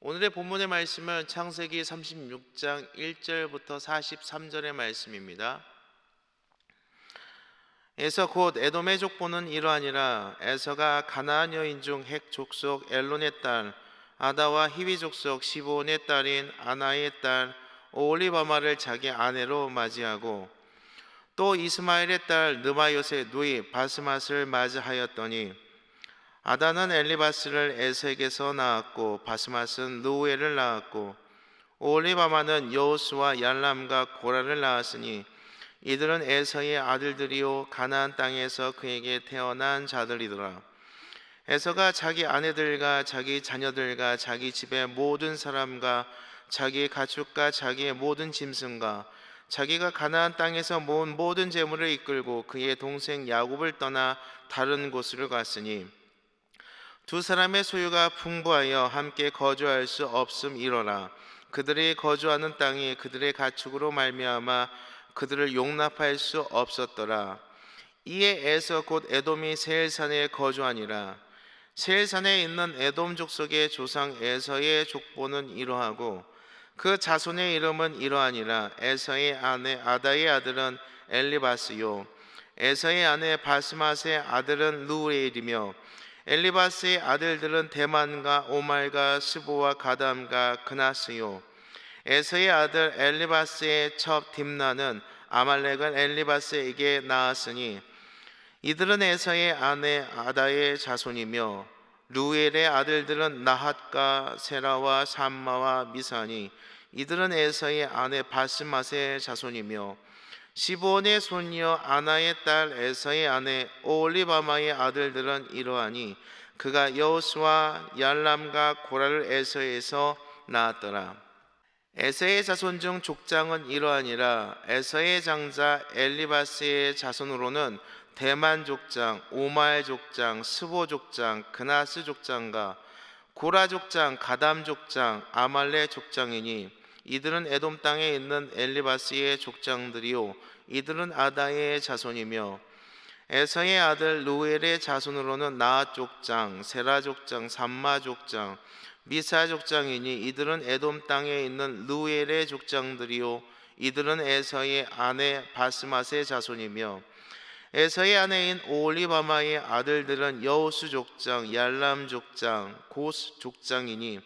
오늘의 본문의 말씀은 창세기 36장 1절부터 43절의 말씀입니다. 에서 곧 에돔의 족보는 이러하니라. 에서가 가나안 여인 중 헷 족속 엘론의 딸 아다와 히위 족속 시브온의 딸인 아나의 딸 오홀리바마를 자기 아내로 맞이하고 또 이스마엘의 딸 느바요의 누이 바스맛을 맞이하였더니 아다는 엘리바스를 에색에서 낳았고 바스맛은 루엘을 낳았고 오홀리바마는 여호수와 얄람과 고라를 낳았으니 이들은 에서의 아들들이요 가나안 땅에서 그에게 태어난 자들이더라. 에서가 자기 아내들과 자기 자녀들과 자기 집의 모든 사람과 자기의 가축과 자기의 모든 짐승과 자기가 가나안 땅에서 모은 모든 재물을 이끌고 그의 동생 야곱을 떠나 다른 곳으로 갔으니 두 사람의 소유가 풍부하여 함께 거주할 수 없음이로라. 그들이 거주하는 땅이 그들의 가축으로 말미암아 그들을 용납할 수 없었더라. 이에 에서 곧 에돔이 세일산에 거주하니라. 세일산에 있는 에돔 족속의 조상 에서의 족보는 이러하고 그 자손의 이름은 이러하니라. 에서의 아내 아다의 아들은 엘리바스요 에서의 아내 바스맛의 아들은 루엘이며 엘리바스의 아들들은 대만과 오말과 스보와 가담과 그나스요 에서의 아들 엘리바스의 첩 딥나는 아말렉을 엘리바스에게 낳았으니 이들은 에서의 아내 아다의 자손이며 루엘의 아들들은 나핫과 세라와 삼마와 미사니 이들은 에서의 아내 바스맛의 자손이며 시브온의 손녀 아나의 딸 에서의 아내 오홀리바마의 아들들은 이러하니 그가 여호수와 얄람과 고라를 에서에서 낳았더라. 에서의 자손 중 족장은 이러하니라. 에서의 장자 엘리바스의 자손으로는 대만 족장, 오말 족장, 스보 족장, 그나스 족장과 고라 족장, 가담 족장, 아말렉 족장이니 이들은 에돔 땅에 있는 엘리바스의 족장들이요 이들은 아다의 자손이며 에서의 아들 루엘의 자손으로는 나핫 족장, 세라 족장, 삼마 족장, 미사 족장이니 이들은 에돔 땅에 있는 루엘의 족장들이요 이들은 에서의 아내 바스맛의 자손이며 에서의 아내인 오홀리바마의 아들들은 여호수 족장, 얄람 족장, 고스 족장이니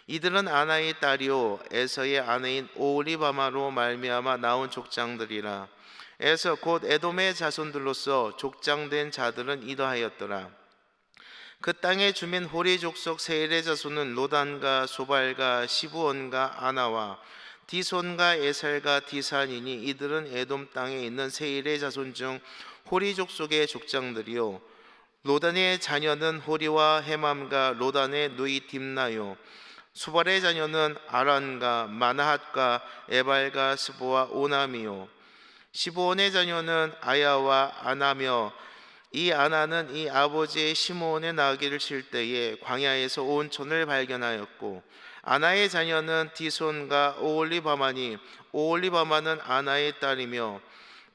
이들은 아나의 딸이요 에서의 아내인 오홀리바마로 말미암아 나온 족장들이라. 에서 곧 에돔의 자손들로서 족장된 자들은 이러하였더라. 그 땅의 주민 호리 족속 세일의 자손은 로단과 소발과 시브온과 아나와 디손과 에살과 디산이니 이들은 에돔 땅에 있는 세일의 자손 중 호리 족속의 족장들이요 로단의 자녀는 호리와 헤맘과 로단의 누이 딥나요 수발의 자녀는 아란과 마나핫과 에발과 스보와 오남이요 시브온의 자녀는 아야와 아나며 이 아나는 이 아버지의 시므온의 나귀를 칠 때에 광야에서 온천을 발견하였고 아나의 자녀는 디손과 오홀리바마니 오홀리바마는 아나의 딸이며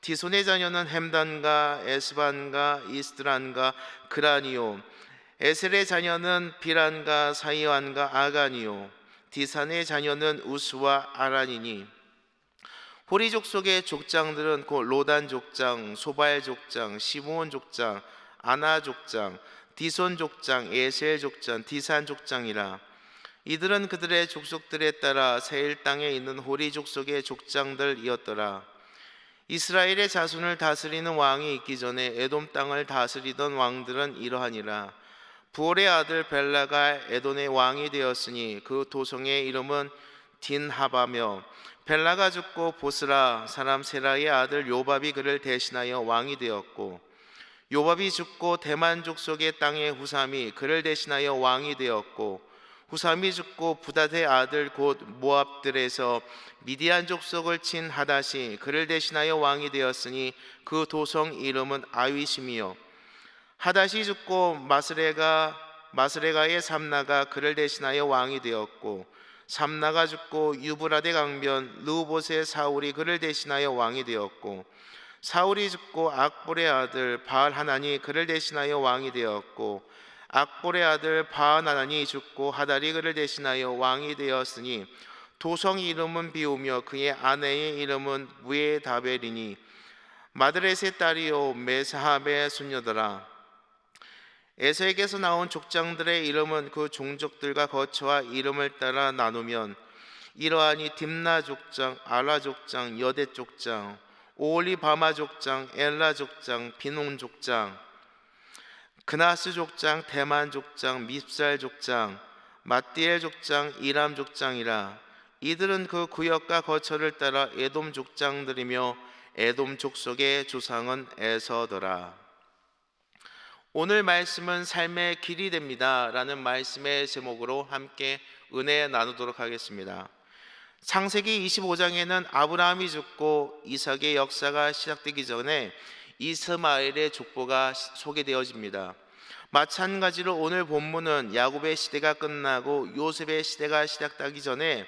디손의 자녀는 햄단과 에스반과 이스드란과 그라니요 에셀의 자녀는 비란과 사이완과 아가니요 디산의 자녀는 우스와 아란이니 호리 족속의 족장들은 곧 로단 족장, 소발 족장, 시므온 족장, 아나 족장, 디손 족장, 에셀 족장, 디산 족장이라. 이들은 그들의 족속들에 따라 세일 땅에 있는 호리 족속의 족장들이었더라. 이스라엘의 자손을 다스리는 왕이 있기 전에 에돔 땅을 다스리던 왕들은 이러하니라. 부올의 아들 벨라가 에돔의 왕이 되었으니 그 도성의 이름은 딘하바며 벨라가 죽고 보스라 사람 세라의 아들 요밥이 그를 대신하여 왕이 되었고 요밥이 죽고 대만 족속의 땅의 후삼이 그를 대신하여 왕이 되었고 후삼이 죽고 부닷의 아들 곧 모압들에서 미디안 족속을 친 하닷이 그를 대신하여 왕이 되었으니 그 도성 이름은 아위심이요 하닷이 죽고 마스레가의 삼나가 그를 대신하여 왕이 되었고 삼나가 죽고 유브라데 강변 르호봇의 사울이 그를 대신하여 왕이 되었고 사울이 죽고 악볼의 아들 바알 하나니 그를 대신하여 왕이 되었고 악볼의 아들 바하나난이 죽고 하달이 그를 대신하여 왕이 되었으니 도성 이름은 비오며 그의 아내의 이름은 무에다벨이니 마드렛의 딸이요 메사합의 손녀더라. 에서에게서 나온 족장들의 이름은 그 종족들과 거처와 이름을 따라 나누면 이러하니 딥나 족장, 알라 족장, 여대 족장, 오홀리바마 족장, 엘라 족장, 비논 족장, 그나스 족장, 대만 족장, 밉살 족장, 마띠엘 족장, 이람 족장이라. 이들은 그 구역과 거처를 따라 에돔 족장들이며 에돔 족속의 조상은 에서더라. 오늘 말씀은 삶의 길이 됩니다 라는 말씀의 제목으로 함께 은혜 나누도록 하겠습니다. 창세기 25장에는 아브라함이 죽고 이삭의 역사가 시작되기 전에 이스마엘의 족보가 소개되어집니다. 마찬가지로 오늘 본문은 야곱의 시대가 끝나고 요셉의 시대가 시작되기 전에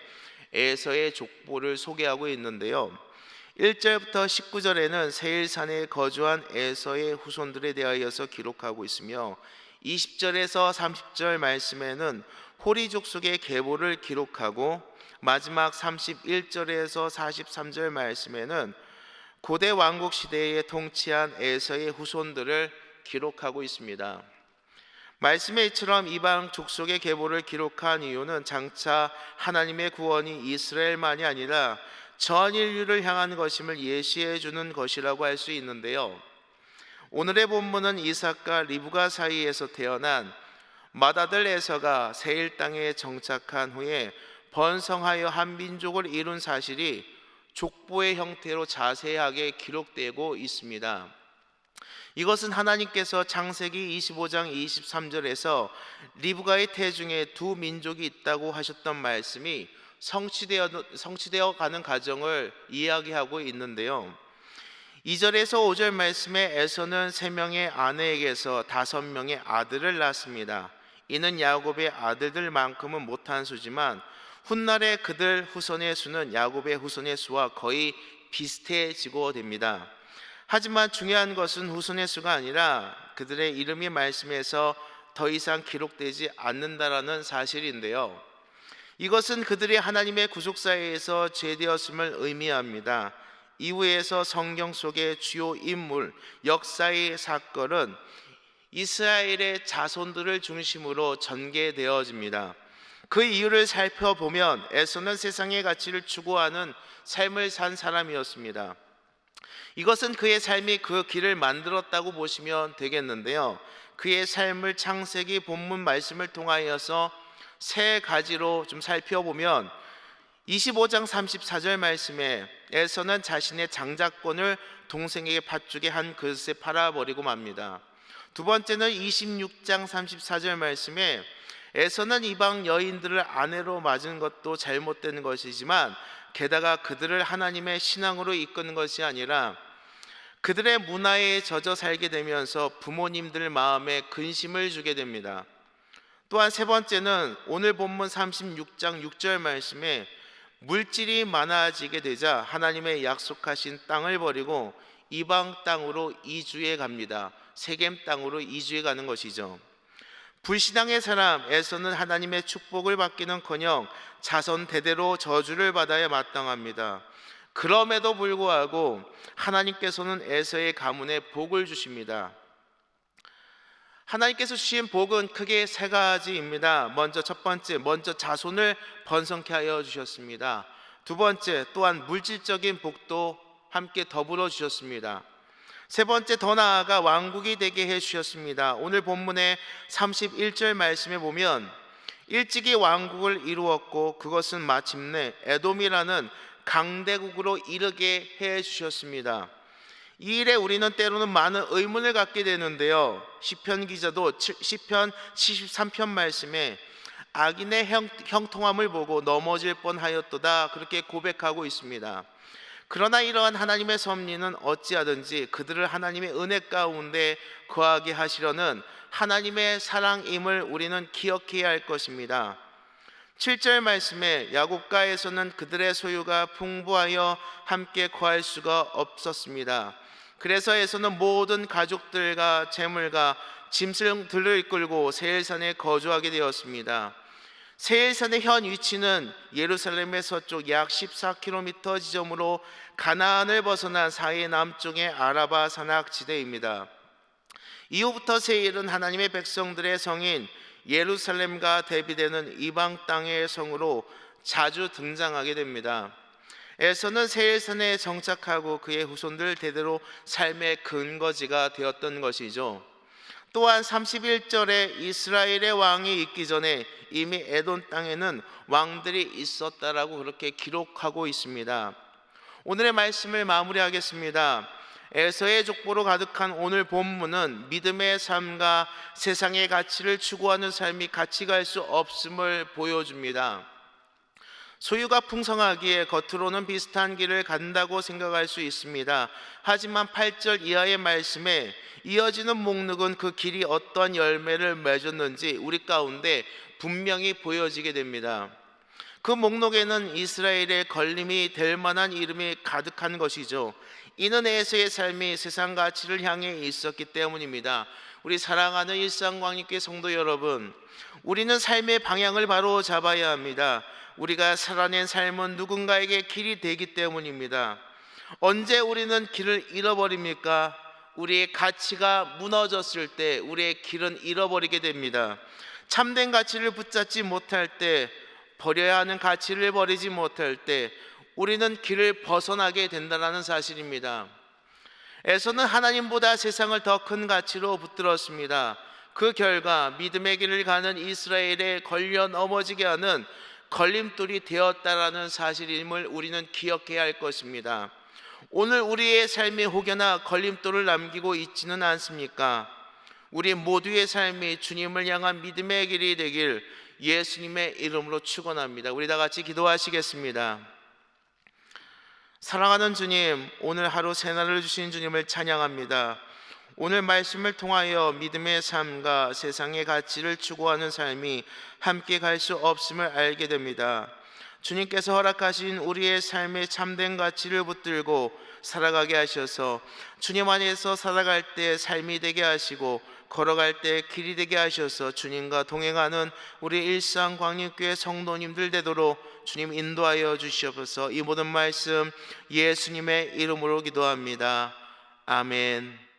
에서의 족보를 소개하고 있는데요. 1절부터 19절에는 세일산에 거주한 에서의 후손들에 대하여서 기록하고 있으며 20절에서 30절 말씀에는 호리 족속의 계보를 기록하고 마지막 31절에서 43절 말씀에는 고대 왕국 시대에 통치한 에서의 후손들을 기록하고 있습니다. 말씀에 이처럼 이방 족속의 계보를 기록한 이유는 장차 하나님의 구원이 이스라엘만이 아니라 전 인류를 향한 것임을 예시해 주는 것이라고 할 수 있는데요. 오늘의 본문은 이삭과 리브가 사이에서 태어난 맏아들 에서가 세일 땅에 정착한 후에 번성하여 한 민족을 이룬 사실이 족보의 형태로 자세하게 기록되고 있습니다. 이것은 하나님께서 창세기 25장 23절에서 리브가의 태중에 두 민족이 있다고 하셨던 말씀이 성취되어 가는 과정을 이야기하고 있는데요. 2절에서 5절 말씀에 에서는 3명의 아내에게서 5명의 아들을 낳습니다. 이는 야곱의 아들들만큼은 못한 수지만 훗날에 그들 후손의 수는 야곱의 후손의 수와 거의 비슷해지고 됩니다. 하지만 중요한 것은 후손의 수가 아니라 그들의 이름이 말씀에서 더 이상 기록되지 않는다라는 사실인데요. 이것은 그들이 하나님의 구속사에서 죄되었음을 의미합니다. 이후에서 성경 속의 주요 인물, 역사의 사건은 이스라엘의 자손들을 중심으로 전개되어집니다. 그 이유를 살펴보면 에서는 세상의 가치를 추구하는 삶을 산 사람이었습니다. 이것은 그의 삶이 그 길을 만들었다고 보시면 되겠는데요. 그의 삶을 창세기 본문 말씀을 통하여서 세 가지로 좀 살펴보면 25장 34절 말씀에 에서는 자신의 장자권을 동생에게 팥죽에 한 그릇에 팔아버리고 맙니다. 두 번째는 26장 34절 말씀에 에서는 이방 여인들을 아내로 맞은 것도 잘못된 것이지만 게다가 그들을 하나님의 신앙으로 이끄는 것이 아니라 그들의 문화에 젖어 살게 되면서 부모님들 마음에 근심을 주게 됩니다. 또한 세 번째는 오늘 본문 36장 6절 말씀에 물질이 많아지게 되자 하나님의 약속하신 땅을 버리고 이방 땅으로 이주해 갑니다. 세겜 땅으로 이주해 가는 것이죠. 불신앙의 사람에서는 하나님의 축복을 받기는커녕 자손 대대로 저주를 받아야 마땅합니다. 그럼에도 불구하고 하나님께서는 에서의 가문에 복을 주십니다. 하나님께서 주신 복은 크게 세 가지입니다. 첫 번째, 자손을 번성케 하여 주셨습니다. 두 번째, 또한 물질적인 복도 함께 더불어 주셨습니다. 세 번째, 더 나아가 왕국이 되게 해 주셨습니다. 오늘 본문의 31절 말씀에 보면 일찍이 왕국을 이루었고 그것은 마침내 에돔이라는 강대국으로 이르게 해 주셨습니다. 이 일에 우리는 때로는 많은 의문을 갖게 되는데요. 시편 기자도 시편 73편 말씀에 악인의 형통함을 보고 넘어질 뻔하였도다 그렇게 고백하고 있습니다. 그러나 이러한 하나님의 섭리는 어찌하든지 그들을 하나님의 은혜 가운데 거하게 하시려는 하나님의 사랑임을 우리는 기억해야 할 것입니다. 7절 말씀에 야곱가에서는 그들의 소유가 풍부하여 함께 거할 수가 없었습니다. 그래서 에서는 모든 가족들과 재물과 짐승을 들이끌고 세일산에 거주하게 되었습니다. 세일산의 현 위치는 예루살렘의 서쪽 약 14km 지점으로 가나안을 벗어난 사해 남쪽의 아라바 산악지대입니다. 이후부터 세일은 하나님의 백성들의 성인 예루살렘과 대비되는 이방 땅의 성으로 자주 등장하게 됩니다. 에서는 세일산에 정착하고 그의 후손들 대대로 삶의 근거지가 되었던 것이죠. 또한 31절에 이스라엘의 왕이 있기 전에 이미 에돔 땅에는 왕들이 있었다라고 그렇게 기록하고 있습니다. 오늘의 말씀을 마무리하겠습니다. 에서의 족보로 가득한 오늘 본문은 믿음의 삶과 세상의 가치를 추구하는 삶이 같이 갈 수 없음을 보여줍니다. 소유가 풍성하기에 겉으로는 비슷한 길을 간다고 생각할 수 있습니다. 하지만 8절 이하의 말씀에 이어지는 목록은 그 길이 어떤 열매를 맺었는지 우리 가운데 분명히 보여지게 됩니다. 그 목록에는 이스라엘의 걸림이 될 만한 이름이 가득한 것이죠. 이는 에서의 삶이 세상 가치를 향해 있었기 때문입니다. 우리 사랑하는 일상광역교회 성도 여러분, 우리는 삶의 방향을 바로 잡아야 합니다. 우리가 살아낸 삶은 누군가에게 길이 되기 때문입니다. 언제 우리는 길을 잃어버립니까? 우리의 가치가 무너졌을 때 우리의 길은 잃어버리게 됩니다. 참된 가치를 붙잡지 못할 때, 버려야 하는 가치를 버리지 못할 때 우리는 길을 벗어나게 된다는 사실입니다. 에서는 하나님보다 세상을 더 큰 가치로 붙들었습니다. 그 결과 믿음의 길을 가는 이스라엘에 걸려 넘어지게 하는 걸림돌이 되었다라는 사실임을 우리는 기억해야 할 것입니다. 오늘 우리의 삶에 혹여나 걸림돌을 남기고 있지는 않습니까? 우리 모두의 삶이 주님을 향한 믿음의 길이 되길 예수님의 이름으로 축원합니다. 우리 다 같이 기도하시겠습니다. 사랑하는 주님, 오늘 하루 새날을 주신 주님을 찬양합니다. 오늘 말씀을 통하여 믿음의 삶과 세상의 가치를 추구하는 삶이 함께 갈 수 없음을 알게 됩니다. 주님께서 허락하신 우리의 삶의 참된 가치를 붙들고 살아가게 하셔서 주님 안에서 살아갈 때 삶이 되게 하시고 걸어갈 때 길이 되게 하셔서 주님과 동행하는 우리 일상광역교회 성도님들 되도록 주님 인도하여 주시옵소서. 이 모든 말씀 예수님의 이름으로 기도합니다. 아멘.